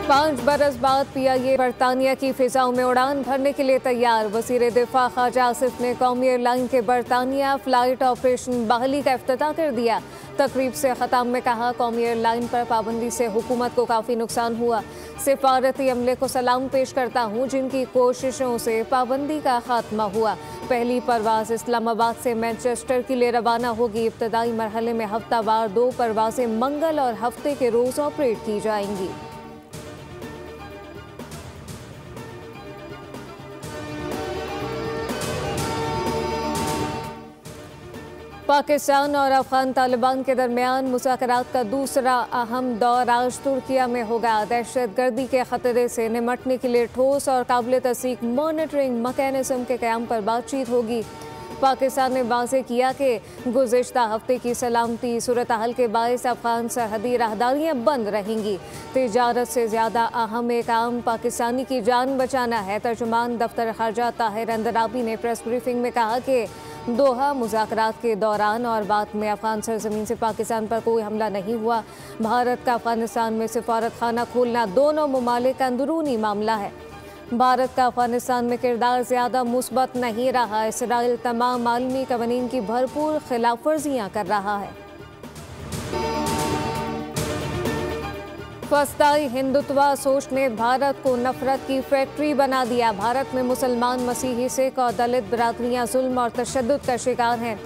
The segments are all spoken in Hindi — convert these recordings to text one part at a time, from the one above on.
5 बरस बाद PIA बरतानिया की फिजाओं में उड़ान भरने के लिए तैयार। वज़ीर दिफा ख्वाजा आसिफ ने कौमी एयरलाइन के बरतानिया फ्लाइट ऑपरेशन बहाली का इफ्तिताह कर दिया। तकरीब से ख़ताम में कहा, कौमी एयरलाइन पर पाबंदी से हुकूमत को काफ़ी नुकसान हुआ। सिफारती अमले को सलाम पेश करता हूँ जिनकी कोशिशों से पाबंदी का खात्मा हुआ। पहली परवाज़ इस्लामाबाद से मैनचेस्टर के लिए रवाना होगी। इब्तदाई मरहले में हफ्तावार 2 परवाज़ें मंगल और हफ्ते के रोज़ ऑपरेट की जाएंगी। पाकिस्तान और अफगान तालिबान के दरमियान मुज़ाकरात का दूसरा अहम दौर आज तुर्किया में होगा। दहशत गर्दी के खतरे से निमटने के लिए ठोस और काबिल तस्दीक मॉनिटरिंग मैकेनिज्म के क़याम पर बातचीत होगी। पाकिस्तान ने वाज़ेह किया कि गुज़िश्ता हफ्ते की सलामती सूरत हाल के बायस अफगान सरहदी राहदारियाँ बंद रहेंगी। तिजारत से ज़्यादा अहम एक काम पाकिस्तानी की जान बचाना है। तर्जुमान दफ्तर ख़ारजा ताहिर अंदराबी ने प्रेस ब्रीफिंग में कहा कि दोहा मुज़ाकरात के दौरान और बाद में अफगान सरजमीन से पाकिस्तान पर कोई हमला नहीं हुआ। भारत का अफगानिस्तान में सिफारत खाना खोलना दोनों ममालिक का अंदरूनी मामला है। भारत का अफगानिस्तान में किरदार ज़्यादा मुस्बत नहीं रहा। इसराइल तमाम आलमी कवानीन की भरपूर खिलाफ वर्जियाँ कर रहा है। फस्ताई हिंदुत्वा सोच ने भारत को नफरत की फैक्ट्री बना दिया। भारत में मुसलमान, मसीही, सिख और दलित बरादरियाँ जुल्म और तशद्दुद का शिकार हैं।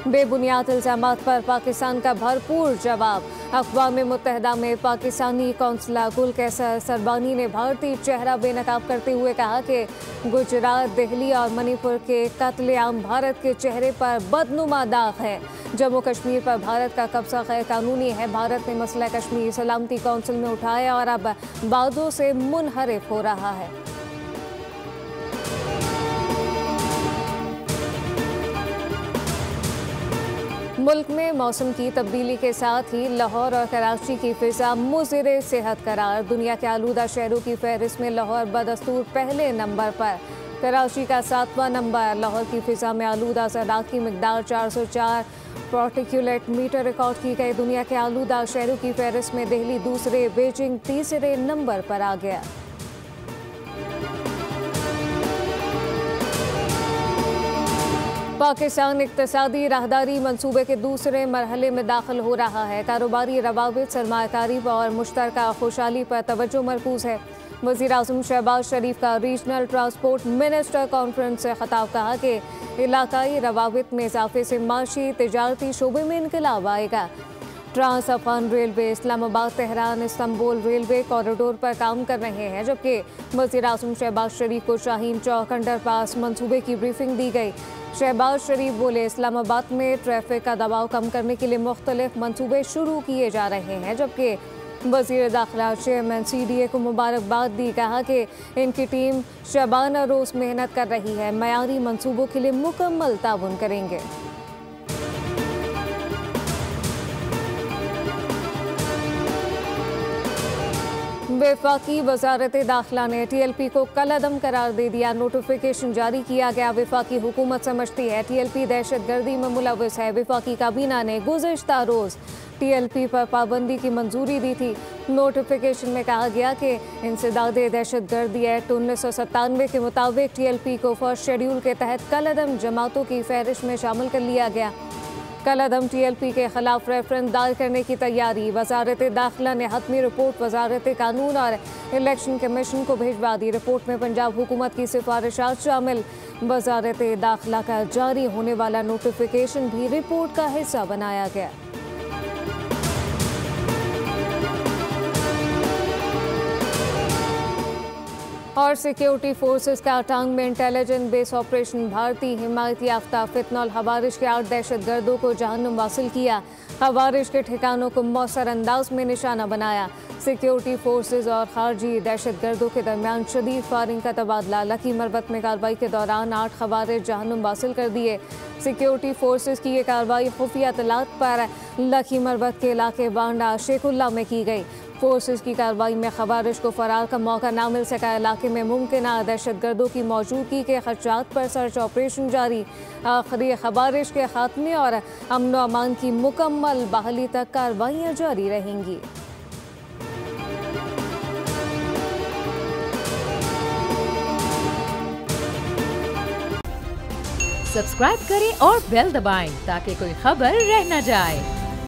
बेबुनियाद इल्ज़ामात पर पाकिस्तान का भरपूर जवाब। अक़वाम मुत्तहिदा में पाकिस्तानी कौंसला गुल कैसर सरबानी ने भारतीय चेहरा बेनकाब करते हुए कहा कि गुजरात, दिल्ली और मणिपुर के कत्लेआम भारत के चेहरे पर बदनुमा दाग है। जम्मू कश्मीर पर भारत का कब्जा गैर कानूनी है। भारत ने मसला कश्मीर सलामती कौंसिल में उठाया और अब वादों से मुनहरिफ हो रहा है। मुल्क में मौसम की तब्दीली के साथ ही लाहौर और कराची की फ़िज़ा मुज़िर सेहत करार। दुनिया के आलूदा शहरों की फहरिस्त में लाहौर बदस्तूर पहले नंबर पर, कराची का 7वां नंबर। लाहौर की फ़िज़ा में आलूदा ज़रात की मिकदार 404 पार्टिकुलेट मीटर रिकॉर्ड की गई। दुनिया के आलूदा शहरों की फहरिस्त में दिल्ली दूसरे, बीजिंग तीसरे नंबर पर आ गया। पाकिस्तान इक़्तिसादी राहदारी मंसूबे के दूसरे मरहले में दाखिल हो रहा है। कारोबारी रवाबित, सरमायाकारी और मुश्तरका खुशहाली पर तवज्जो मरकूज़ है। वज़ीर आज़म शहबाज शरीफ का रीजनल ट्रांसपोर्ट मिनिस्टर कॉन्फ्रेंस से खिताब, कहा कि इलाकाई रवाबित में इजाफे से माशी तिजारती शोबे में इनकलाब आएगा। Trans Afghan railway Islamabad Tehran Istanbul railway corridor पर काम कर रहे हैं, जबकि वज़ीर आज़म शहबाज शरीफ को शाहीन चौक अंडरपास मंसूबे की ब्रीफिंग दी गई। शहबाज शरीफ बोले, इस्लामाबाद में ट्रैफिक का दबाव कम करने के लिए मुख्तलिफ मंसूबे शुरू किए जा रहे हैं, जबकि वज़ीर दाखिला चेयरमैन CDA को मुबारकबाद दी। कहा कि इनकी टीम शबाना रोज़ मेहनत कर रही है, मयारी मंसूबों के लिए मुकम्मल ताउन करेंगे। वफाकी वजारत दाखिला ने TLP को कलअदम करार दे दिया। नोटिफिकेशन जारी किया गया। वफाकी हुकूमत समझती है TLP दहशत गर्दी में मुलव्वस है। वफाकी काबीना ने गुज़िश्ता रोज़ TLP पर पाबंदी की मंजूरी दी थी। नोटिफिकेशन में कहा गया कि इंसदाद दहशत गर्दी एक्ट 1997 के मुताबिक TLP को फर्स्ट शेड्यूल के तहत कलअदम जमातों की फहरिस्त में शामिल कर लिया गया। कलअदम TLP के खिलाफ रेफरेंस दायर करने की तैयारी। वजारत दाखिला ने हतमी रिपोर्ट वजारत कानून और इलेक्शन कमीशन को भिजवा दी। रिपोर्ट में पंजाब हुकूमत की सिफारिशात शामिल। वजारत दाखिला का जारी होने वाला नोटिफिकेशन भी रिपोर्ट का हिस्सा बनाया गया। और सिक्योरिटी फोर्सेस का टांग में इंटेलिजेंस बेस ऑपरेशन। भारतीय हिमायत याफ्ता फितनल हवारिश के 8 दहशत गर्दों को जहन्नुम वासिल किया। हवारिश के ठिकानों को मौसर अंदाज में निशाना बनाया। सिक्योरिटी फोर्सेस और खारजी दहशत गर्दों के दरमियान शदीद फायरिंग का तबादला। लकी मरबत में कार्रवाई के दौरान 8 खवारिज जहन्नुम वासिल कर दिए। सिक्योरिटी फोर्सेस की ये कार्रवाई खुफिया इत्तलात पर लकी मरबत के इलाके बांडा शेखुल्ला में की गई। फोर्सेस की कार्रवाई में खवारिश को फरार का मौका ना मिल सका। इलाके में मुमकिन दहशत गर्दों की मौजूदगी के खदशात पर सर्च ऑपरेशन जारी। आखिरी खवारिश के खात्मे और अमन व अमान की मुकम्मल बहाली तक कार्रवाइयाँ जारी रहेंगी। सब्सक्राइब करें और बेल दबाएं ताकि कोई खबर रह न जाए।